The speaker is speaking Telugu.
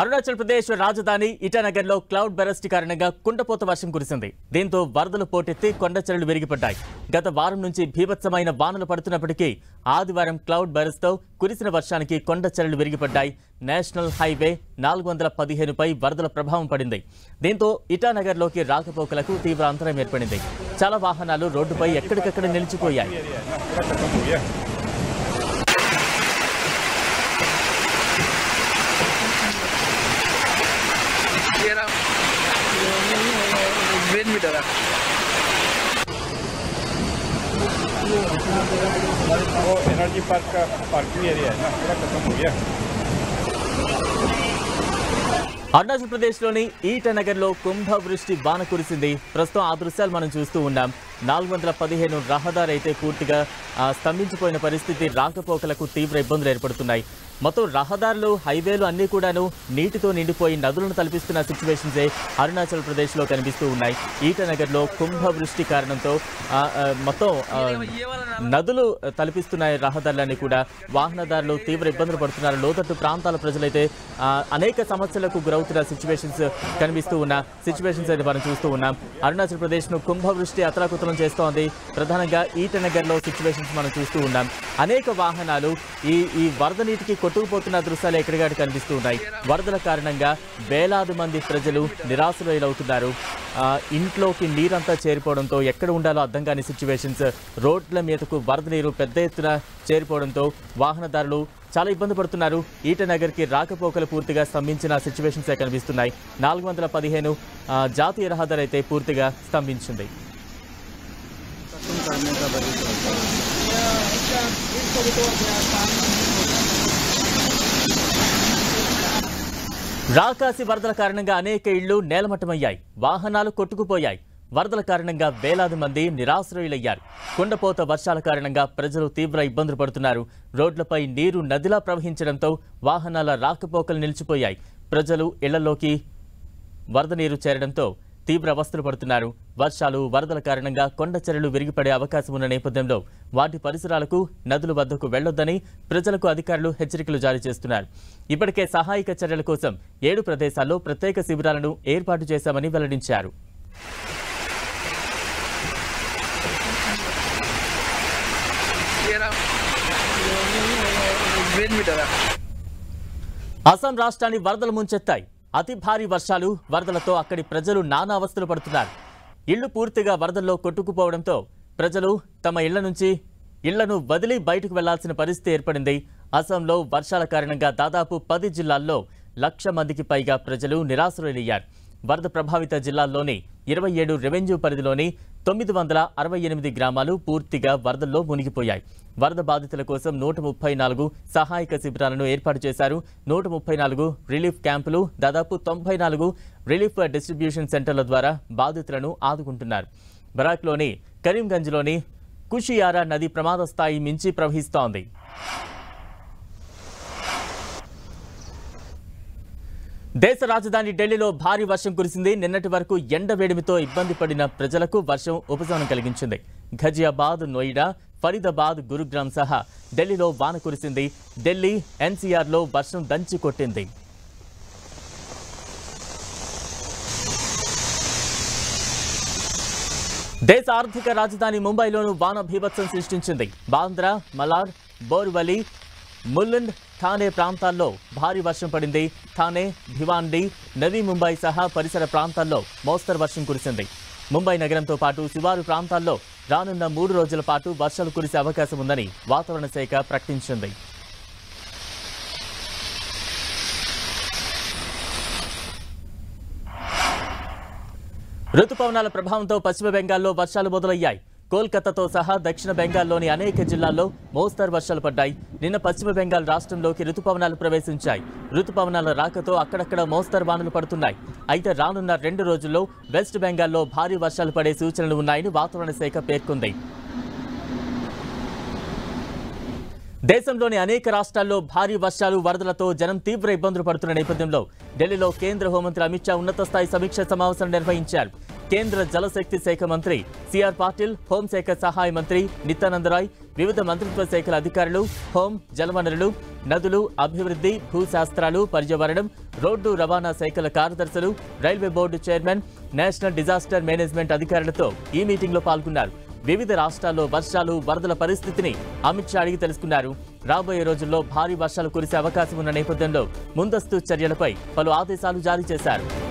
అరుణాచల్ ప్రదేశ్ రాజధాని ఇటానగర్లో క్లౌడ్ బెరస్ట్ కారణంగా కుండపోత వర్షం కురిసింది. దీంతో వరదలు పోటెత్తి కొండచర్యలు విరిగిపడ్డాయి. గత వారం నుంచి భీభత్సమైన వానలు పడుతున్నప్పటికీ ఆదివారం క్లౌడ్ బెరస్ట్తో కురిసిన వర్షానికి కొండచర్యలు విరిగిపడ్డాయి. నేషనల్ హైవే 415పై వరదల ప్రభావం పడింది. దీంతో ఇటానగర్లోకి రాకపోకలకు తీవ్ర అంతరాయం ఏర్పడింది. చాలా వాహనాలు రోడ్డుపై ఎక్కడికక్కడ నిలిచిపోయాయి. वो एनर्जी पार्क का पार्किंग एरिया है ना, पूरा खत्म हो गया। అరుణాచల్ ప్రదేశ్లోని ఈటానగర్లో కుంభవృష్టి వాన కురిసింది. ప్రస్తుతం ఆ దృశ్యాలు మనం చూస్తూ ఉన్నాం. 415 రహదారి అయితే పూర్తిగా స్తంభించిపోయిన పరిస్థితి. రాకపోకలకు తీవ్ర ఇబ్బందులు ఏర్పడుతున్నాయి. మొత్తం రహదారులు, హైవేలు అన్నీ కూడాను నీటితో నిండిపోయి నదులను తలపిస్తున్న సిచ్యువేషన్సే అరుణాచల్ ప్రదేశ్లో కనిపిస్తూ ఉన్నాయి. ఈటానగర్లో కుంభవృష్టి కారణంతో మొత్తం నదులు తలపిస్తున్నాయి రహదారులన్నీ కూడా. వాహనదారులు తీవ్ర ఇబ్బందులు పడుతున్నారు. లోతట్టు ప్రాంతాల ప్రజలైతే అనేక సమస్యలకు గురవుతున్న సిచ్యువేషన్స్ కనిపిస్తూ ఉన్న సిచ్యువేషన్స్ అయితే మనం చూస్తూ ఉన్నాం. అరుణాచల్ ప్రదేశ్ను కుంభవృష్టి అతలాకుతలం చేస్తోంది. ప్రధానంగా ఈటానగర్లో సిచ్యువేషన్స్ మనం చూస్తూ ఉన్నాం. అనేక వాహనాలు ఈ వరద నీటికి కొట్టుకుపోతున్న దృశ్యాలు ఎక్కడికక్కడ కనిపిస్తూ ఉన్నాయి. వరదల కారణంగా వేలాది మంది ప్రజలు నిరాశలవుతున్నారు. ఇంట్లోకి నీరంతా చేరిపోవడంతో ఎక్కడ ఉండాలో అర్థం కాని సిచ్యువేషన్స్. రోడ్ల మీదకు వరద నీరు పెద్ద ఎత్తున చేరిపోవడంతో వాహనదారులు చాలా ఇబ్బంది పడుతున్నారు. ఈటానగర్కి రాకపోకలు పూర్తిగా స్తంభించిన సిచ్యువేషన్స్ కనిపిస్తున్నాయి. 415 జాతీయ రహదారి అయితే పూర్తిగా స్తంభించింది. రాకాసి వరదల కారణంగా అనేక ఇళ్లు నేలమట్టమయ్యాయి. వాహనాలు కొట్టుకుపోయాయి. వరదల కారణంగా వేలాది మంది నిరాశ్రయులయ్యారు. కుండపోత వర్షాల కారణంగా ప్రజలు తీవ్ర ఇబ్బందులు పడుతున్నారు. రోడ్లపై నీరు నదిలా ప్రవహించడంతో వాహనాల రాకపోకలు నిలిచిపోయాయి. ప్రజలు ఇళ్లలోకి వరద నీరు చేరడంతో తీవ్ర అవస్థలు పడుతున్నారు. వర్షాలు, వరదల కారణంగా కొండచర్యలు విరిగిపడే అవకాశం ఉన్న నేపథ్యంలో వాటి పరిసరాలకు, నదుల వద్దకు వెళ్లొద్దని ప్రజలకు అధికారులు హెచ్చరికలు జారీ చేస్తున్నారు. ఇప్పటికే సహాయక చర్యల కోసం 7 ప్రదేశాల్లో ప్రత్యేక శిబిరాలను ఏర్పాటు చేశామని వెల్లడించారు. అస్సాం రాష్ట్రాన్ని వరదలు ముంచెత్తాయి. అతి భారీ వర్షాలు, వరదలతో అక్కడి ప్రజలు నానా అవస్థలు పడుతున్నారు. ఇళ్లు పూర్తిగా వరదల్లో కొట్టుకుపోవడంతో ప్రజలు తమ ఇళ్లను వదిలి బయటకు వెళ్లాల్సిన పరిస్థితి ఏర్పడింది. అస్సాంలో వర్షాల కారణంగా దాదాపు 10 జిల్లాల్లో 1,00,000 మందికి పైగా ప్రజలు నిరాశ్రయులయ్యారు. వరద ప్రభావిత జిల్లాల్లోని 27 రెవెన్యూ పరిధిలోని 968 గ్రామాలు పూర్తిగా వరదల్లో మునిగిపోయాయి. వరద బాధితుల కోసం 134 సహాయక శిబిరాలను ఏర్పాటు చేశారు. 134 రిలీఫ్ క్యాంపులు, దాదాపు 94 రిలీఫ్ డిస్ట్రిబ్యూషన్ సెంటర్ల ద్వారా బాధితులను ఆదుకుంటున్నారు. బరాక్లోని కరీంగంజ్లోని కుషియారా నది ప్రమాద స్థాయి మించి ప్రవహిస్తోంది. దేశ రాజధాని ఢిల్లీలో భారీ వర్షం కురిసింది. నిన్నటి వరకు ఎండ వేడిమితో ఇబ్బంది పడిన ప్రజలకు వర్షం ఉపశమనం కలిగించింది. ఘజియాబాద్, నోయిడా, ఫరీదాబాద్, గురుగ్రామ్ సహా ఢిల్లీలో వాన కురిసింది. ఢిల్లీ ఎన్సీఆర్లో వర్షం దంచి కొట్టింది. దేశ ఆర్థిక రాజధాని ముంబైలోనూ వాన బీభత్సం సృష్టించింది. బాంద్రా, మలార్, బోర్వలి, ములుండ్, థానే ప్రాంతాల్లో భారీ వర్షం పడింది. థానే, భివాండి, నవీ ముంబై సహా పరిసర ప్రాంతాల్లో మోస్తరు వర్షం కురిసింది. ముంబై నగరంతో పాటు శివారు ప్రాంతాల్లో రానున్న 3 రోజుల పాటు వర్షాలు కురిసే అవకాశం ఉందని వాతావరణ శాఖ ప్రకటించింది. రుతుపవనాల ప్రభావంతో పశ్చిమ బెంగాల్లో వర్షాలు మొదలయ్యాయి. కోల్కతాతో సహా దక్షిణ బెంగాల్లోని అనేక జిల్లాల్లో మోస్తరు వర్షాలు పడ్డాయి. నిన్న పశ్చిమ బెంగాల్ రాష్ట్రంలోకి రుతుపవనాలు ప్రవేశించాయి. రుతుపవనాల రాకతో అక్కడక్కడ మోస్తరు వానలు పడుతున్నాయి. అయితే రానున్న 2 రోజుల్లో వెస్ట్ బెంగాల్లో భారీ వర్షాలు పడే సూచనలు ఉన్నాయని వాతావరణ శాఖ పేర్కొంది. దేశంలోని అనేక రాష్ట్రాల్లో భారీ వర్షాలు, వరదలతో జనం తీవ్ర ఇబ్బందులు పడుతున్న నేపథ్యంలో ఢిల్లీలో కేంద్ర హోంమంత్రి అమిత్ షా ఉన్నత స్థాయి సమీక్ష సమావేశం నిర్వహించారు. కేంద్ర జలశక్తి శాఖ మంత్రి సిఆర్ పాటిల్, హోంశాఖ సహాయ మంత్రి నిత్యానంద రాయ్, వివిధ మంత్రిత్వ శాఖల అధికారులు, హోం, జలవనరులు, నదులు, అభివృద్ధి, భూశాస్త్రాలు, పర్యావరణం, రోడ్డు రవాణా శాఖల కార్యదర్శులు, railway board chairman, national disaster management అధికారులతో ఈ మీటింగ్లో పాల్గొన్నారు. వివిధ రాష్ట్రాల్లో వర్షాలు, వరదల పరిస్థితిని అమిత్ షా అడిగి తెలుసుకున్నారు. రాబోయే రోజుల్లో భారీ వర్షాలు కురిసే అవకాశం ఉన్న నేపథ్యంలో ముందస్తు చర్యలపై పలు ఆదేశాలు జారీ చేశారు.